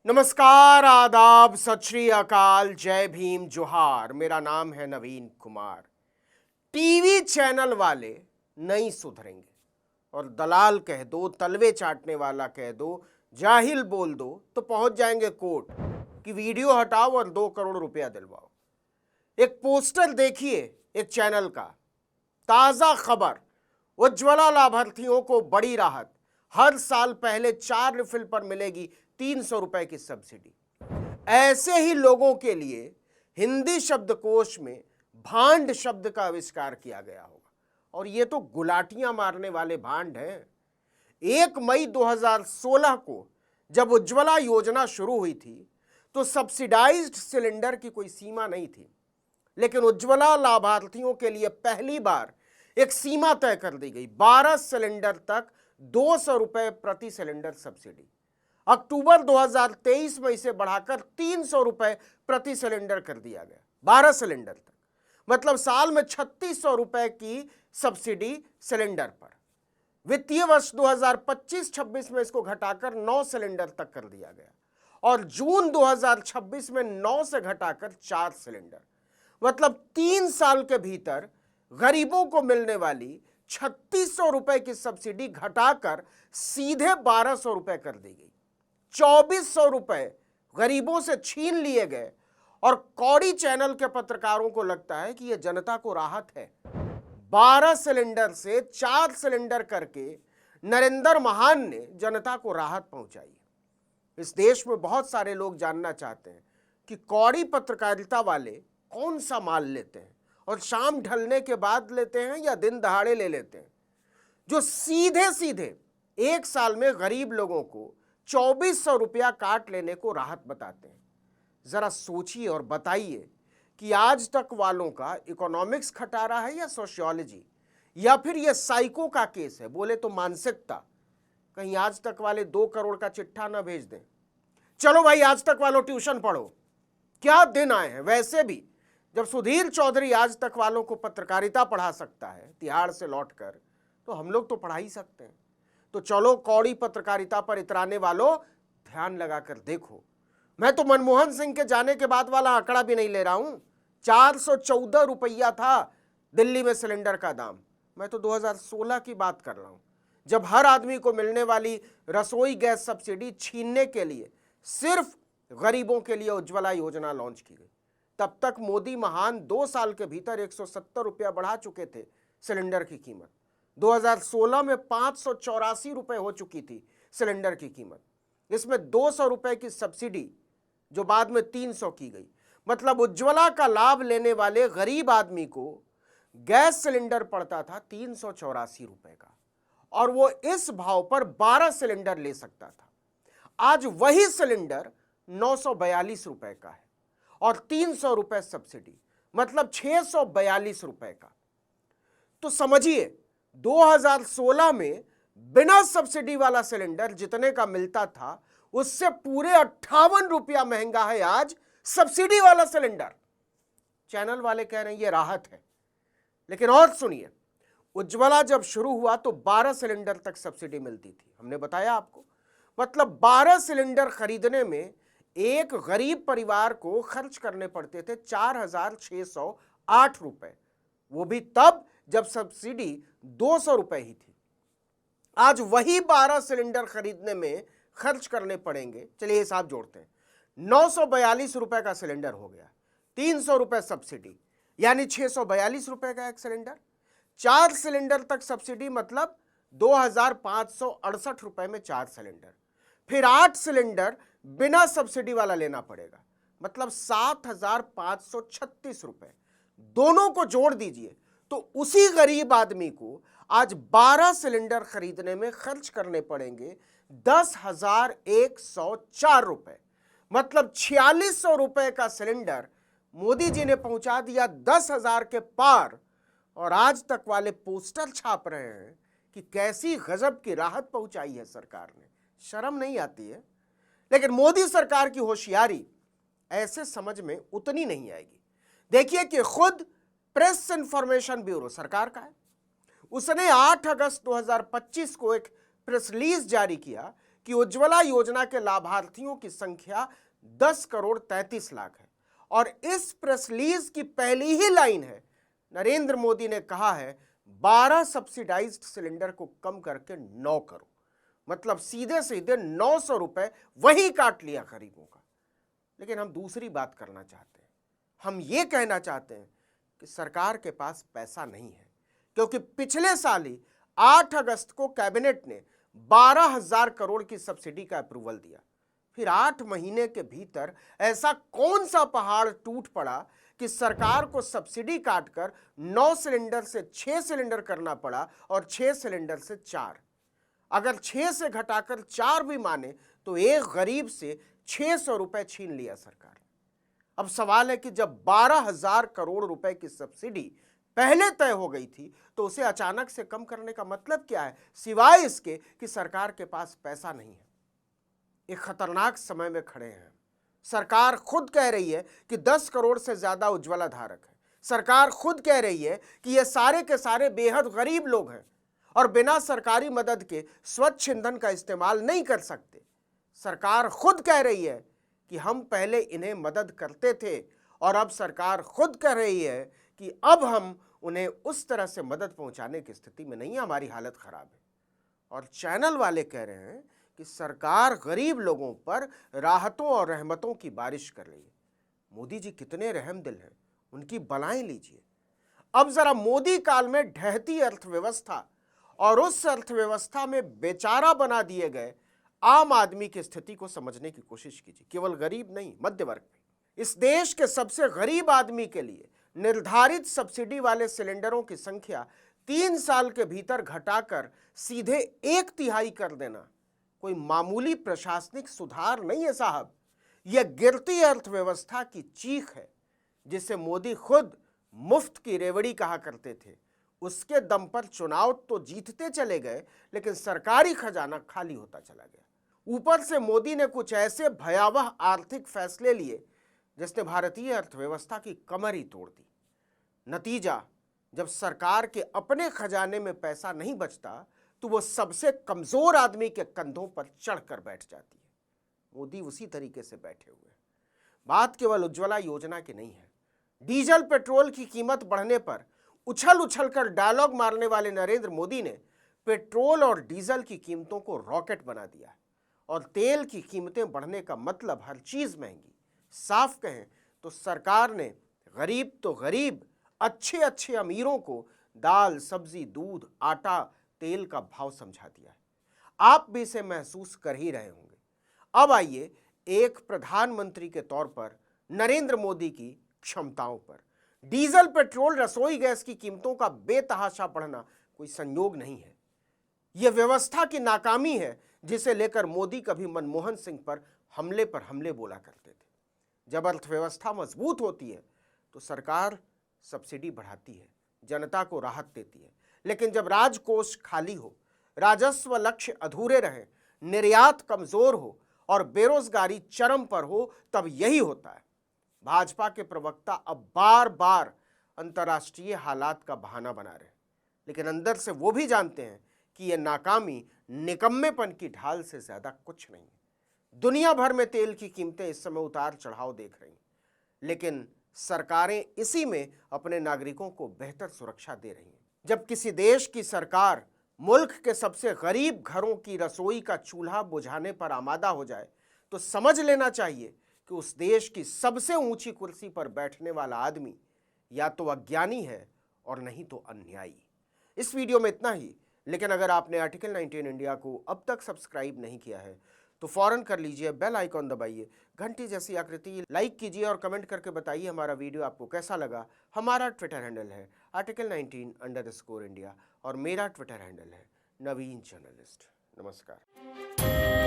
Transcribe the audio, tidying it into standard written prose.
नमस्कार, आदाब, सत श्री अकाल, जय भीम, जोहार। मेरा नाम है नवीन कुमार। टीवी चैनल वाले नहीं सुधरेंगे और दलाल कह दो, तलवे चाटने वाला कह दो, जाहिल बोल दो तो पहुंच जाएंगे कोर्ट कि वीडियो हटाओ और 2 करोड़ रुपया दिलवाओ। एक पोस्टर देखिए एक चैनल का, ताजा खबर, उज्ज्वला लाभार्थियों को बड़ी राहत, हर साल पहले 4 रिफिल पर मिलेगी 300 रुपए की सब्सिडी। ऐसे ही लोगों के लिए हिंदी शब्दकोश में भांड शब्द का आविष्कार किया गया होगा, और ये तो गुलाटियां मारने वाले भांड हैं। 1 मई 2016 को जब उज्ज्वला योजना शुरू हुई थी तो सब्सिडाइज्ड सिलेंडर की कोई सीमा नहीं थी, लेकिन उज्ज्वला लाभार्थियों के लिए पहली बार एक सीमा तय कर दी गई। 12 सिलेंडर तक 200 रुपए प्रति सिलेंडर सब्सिडी। अक्टूबर 2023 में इसे बढ़ाकर 300 रुपए प्रति सिलेंडर कर दिया गया, 12 सिलेंडर तक, मतलब साल में 3600 रुपए की सब्सिडी सिलेंडर पर। वित्तीय वर्ष 2025-26 में इसको घटाकर 9 सिलेंडर तक कर दिया गया और जून 2026 में 9 से घटाकर 4 सिलेंडर, मतलब 3 साल के भीतर गरीबों को मिलने वाली 3600 रुपए की सब्सिडी घटाकर सीधे 1200 रुपए कर दी गई। 2400 रुपए गरीबों से छीन लिए गए और कौड़ी चैनल के पत्रकारों को लगता है कि यह जनता को राहत है। 12 सिलेंडर से 4 सिलेंडर करके नरेंद्र महान ने जनता को राहत पहुंचाई। इस देश में बहुत सारे लोग जानना चाहते हैं कि कौड़ी पत्रकारिता वाले कौन सा माल लेते हैं और शाम ढलने के बाद लेते हैं या दिन दहाड़े ले लेते हैं, जो सीधे सीधे 1 साल में गरीब लोगों को 2400 रुपया काट लेने को राहत बताते हैं। जरा सोचिए और बताइए कि आज तक वालों का इकोनॉमिक्स खटारा है या सोशियोलॉजी, या फिर यह साइको का केस है, बोले तो मानसिकता। कहीं आज तक वाले 2 करोड़ का चिट्ठा ना भेज दें। चलो भाई, आज तक वालों ट्यूशन पढ़ो। क्या दिन आए हैं। वैसे भी जब सुधीर चौधरी आज तक वालों को पत्रकारिता पढ़ा सकता है तिहाड़ से लौटकर, तो हम लोग तो पढ़ा ही सकते हैं। तो चलो कौड़ी पत्रकारिता पर इतराने वालों, ध्यान लगाकर देखो। मैं तो मनमोहन सिंह के जाने के बाद वाला आंकड़ा भी नहीं ले रहा हूं। 414 रुपया था दिल्ली में सिलेंडर का दाम। मैं तो 2016 की बात कर रहा हूं, जब हर आदमी को मिलने वाली रसोई गैस सब्सिडी छीनने के लिए सिर्फ गरीबों के लिए उज्ज्वला योजना लॉन्च की गई। तब तक मोदी महान 2 साल के भीतर 170 रुपया बढ़ा चुके थे सिलेंडर की कीमत। 2016 में 584 रुपए हो चुकी थी सिलेंडर की कीमत। इसमें 200 रुपए की सब्सिडी जो बाद में 300 की गई, मतलब उज्ज्वला का लाभ लेने वाले गरीब आदमी को गैस सिलेंडर पड़ता था 384 रुपए का, और वो इस भाव पर 12 सिलेंडर ले सकता था। आज वही सिलेंडर 942 रुपए का है और 300 रुपए सब्सिडी, मतलब 642 रुपए का। तो समझिए 2016 में बिना सब्सिडी वाला सिलेंडर जितने का मिलता था उससे पूरे 58 रुपया महंगा है आज सब्सिडी वाला सिलेंडर। चैनल वाले कह रहे हैं ये राहत है, लेकिन और सुनिए, उज्ज्वला जब शुरू हुआ तो 12 सिलेंडर तक सब्सिडी मिलती थी, हमने बताया आपको। मतलब 12 सिलेंडर खरीदने में एक गरीब परिवार को खर्च करने पड़ते थे 4608 रुपए, वो भी तब जब सब्सिडी 200 रुपए ही थी। आज वही 12 सिलेंडर खरीदने में खर्च करने पड़ेंगे, चलिए हिसाब जोड़ते हैं, 942 रुपए का सिलेंडर हो गया, 300 रुपए सब्सिडी, यानी 642 रुपए का एक सिलेंडर। 4 सिलेंडर तक सब्सिडी, मतलब 2568 रुपए में 4 सिलेंडर। फिर 8 सिलेंडर बिना सब्सिडी वाला लेना पड़ेगा, मतलब 7536 रुपए। दोनों को जोड़ दीजिए तो उसी गरीब आदमी को आज 12 सिलेंडर खरीदने में खर्च करने पड़ेंगे 10,104 रुपए, मतलब 4600 रुपए का सिलेंडर मोदी जी ने पहुंचा दिया 10,000 के पार। और आज तक वाले पोस्टर छाप रहे हैं कि कैसी गजब की राहत पहुंचाई है सरकार ने। शर्म नहीं आती है। लेकिन मोदी सरकार की होशियारी ऐसे समझ में उतनी नहीं आएगी। देखिए कि खुद प्रेस इंफॉर्मेशन ब्यूरो सरकार का है, उसने 8 अगस्त 2025 को एक प्रेस रिलीज जारी किया कि उज्ज्वला योजना के लाभार्थियों की संख्या 10 करोड़ 33 लाख है। और इस प्रेस रिलीज की पहली ही लाइन है, नरेंद्र मोदी ने कहा है 12 सब्सिडाइज्ड सिलेंडर को कम करके 9 करोड़, मतलब सीधे सीधे 900 रुपए वही काट लिया गरीबों का। लेकिन हम दूसरी बात करना चाहते हैं, हम ये कहना चाहते हैं कि सरकार के पास पैसा नहीं है, क्योंकि पिछले साल ही 8 अगस्त को कैबिनेट ने 12,000 करोड़ की सब्सिडी का अप्रूवल दिया। फिर 8 महीने के भीतर ऐसा कौन सा पहाड़ टूट पड़ा कि सरकार को सब्सिडी काटकर 9 सिलेंडर से 6 सिलेंडर करना पड़ा और 6 सिलेंडर से 4। अगर 6 से घटाकर 4 भी माने तो एक गरीब से 600 रुपए छीन लिया सरकार। अब सवाल है कि जब 12,000 करोड़ रुपए की सब्सिडी पहले तय हो गई थी तो उसे अचानक से कम करने का मतलब क्या है, सिवाय इसके कि सरकार के पास पैसा नहीं है। एक खतरनाक समय में खड़े हैं। सरकार खुद कह रही है कि 10 करोड़ से ज्यादा उज्ज्वला धारक है। सरकार खुद कह रही है कि ये सारे के सारे बेहद गरीब लोग हैं और बिना सरकारी मदद के स्वच्छ ईंधन का इस्तेमाल नहीं कर सकते। सरकार खुद कह रही है कि हम पहले इन्हें मदद करते थे और अब सरकार खुद कह रही है कि अब हम उन्हें उस तरह से मदद पहुंचाने की स्थिति में नहीं है, हमारी हालत खराब है। और चैनल वाले कह रहे हैं कि सरकार गरीब लोगों पर राहतों और रहमतों की बारिश कर रही है। मोदी जी कितने रहम दिल हैं, उनकी बलाएं लीजिए। अब जरा मोदी काल में ढहती अर्थव्यवस्था और उस अर्थव्यवस्था में बेचारा बना दिए गए आम आदमी की स्थिति को समझने की कोशिश कीजिए। केवल गरीब नहीं, मध्य वर्ग भी। इस देश के सबसे गरीब आदमी के लिए निर्धारित सब्सिडी वाले सिलेंडरों की संख्या 3 साल के भीतर घटाकर सीधे 1/3 कर देना कोई मामूली प्रशासनिक सुधार नहीं है साहब। यह गिरती अर्थव्यवस्था की चीख है, जिसे मोदी खुद मुफ्त की रेवड़ी कहा करते थे। उसके दम पर चुनाव तो जीतते चले गए, लेकिन सरकारी खजाना खाली होता चला गया। ऊपर से मोदी ने कुछ ऐसे भयावह आर्थिक फैसले लिए जिसने भारतीय अर्थव्यवस्था की कमर ही तोड़ दी। नतीजा, जब सरकार के अपने खजाने में पैसा नहीं बचता तो वो सबसे कमजोर आदमी के कंधों पर चढ़कर बैठ जाती है। मोदी उसी तरीके से बैठे हुए हैं। बात केवल उज्ज्वला योजना की नहीं है। डीजल पेट्रोल की कीमत बढ़ने पर उछल उछल कर डायलॉग मारने वाले नरेंद्र मोदी ने पेट्रोल और डीजल की कीमतों को रॉकेट बना दिया है। और तेल की कीमतें बढ़ने का मतलब हर चीज महंगी। साफ कहें तो सरकार ने गरीब तो गरीब, अच्छे अच्छे अमीरों को दाल, सब्जी, दूध, आटा, तेल का भाव समझा दिया है। आप भी इसे महसूस कर ही रहे होंगे। अब आइए एक प्रधानमंत्री के तौर पर नरेंद्र मोदी की क्षमताओं पर। डीजल, पेट्रोल, रसोई गैस की कीमतों का बेतहाशा बढ़ना कोई संयोग नहीं है। यह व्यवस्था की नाकामी है, जिसे लेकर मोदी कभी मनमोहन सिंह पर हमले बोला करते थे। जब अर्थव्यवस्था मजबूत होती है तो सरकार सब्सिडी बढ़ाती है, जनता को राहत देती है। लेकिन जब राजकोष खाली हो, राजस्व लक्ष्य अधूरे रहे, निर्यात कमजोर हो और बेरोजगारी चरम पर हो, तब यही होता है। भाजपा के प्रवक्ता अब बार बार अंतर्राष्ट्रीय हालात का बहाना बना रहे हैं, लेकिन अंदर से वो भी जानते हैं कि यह नाकामी निकम्मेपन की ढाल से ज्यादा कुछ नहीं है। दुनिया भर में तेल की कीमतें इस समय उतार चढ़ाव देख रही, लेकिन सरकारें इसी में अपने नागरिकों को बेहतर सुरक्षा दे रही हैं। जब किसी देश की सरकार मुल्क के सबसे गरीब घरों की रसोई का चूल्हा बुझाने पर आमादा हो जाए तो समझ लेना चाहिए कि उस देश की सबसे ऊंची कुर्सी पर बैठने वाला आदमी या तो अज्ञानी है और नहीं तो अन्यायी। इस वीडियो में इतना ही, लेकिन अगर आपने आर्टिकल 19 इंडिया को अब तक सब्सक्राइब नहीं किया है तो फौरन कर लीजिए, बेल आइकॉन दबाइए, घंटी जैसी आकृति लाइक कीजिए और कमेंट करके बताइए हमारा वीडियो आपको कैसा लगा। हमारा ट्विटर हैंडल है article19_India और मेरा ट्विटर हैंडल है नवीन जर्नलिस्ट। नमस्कार।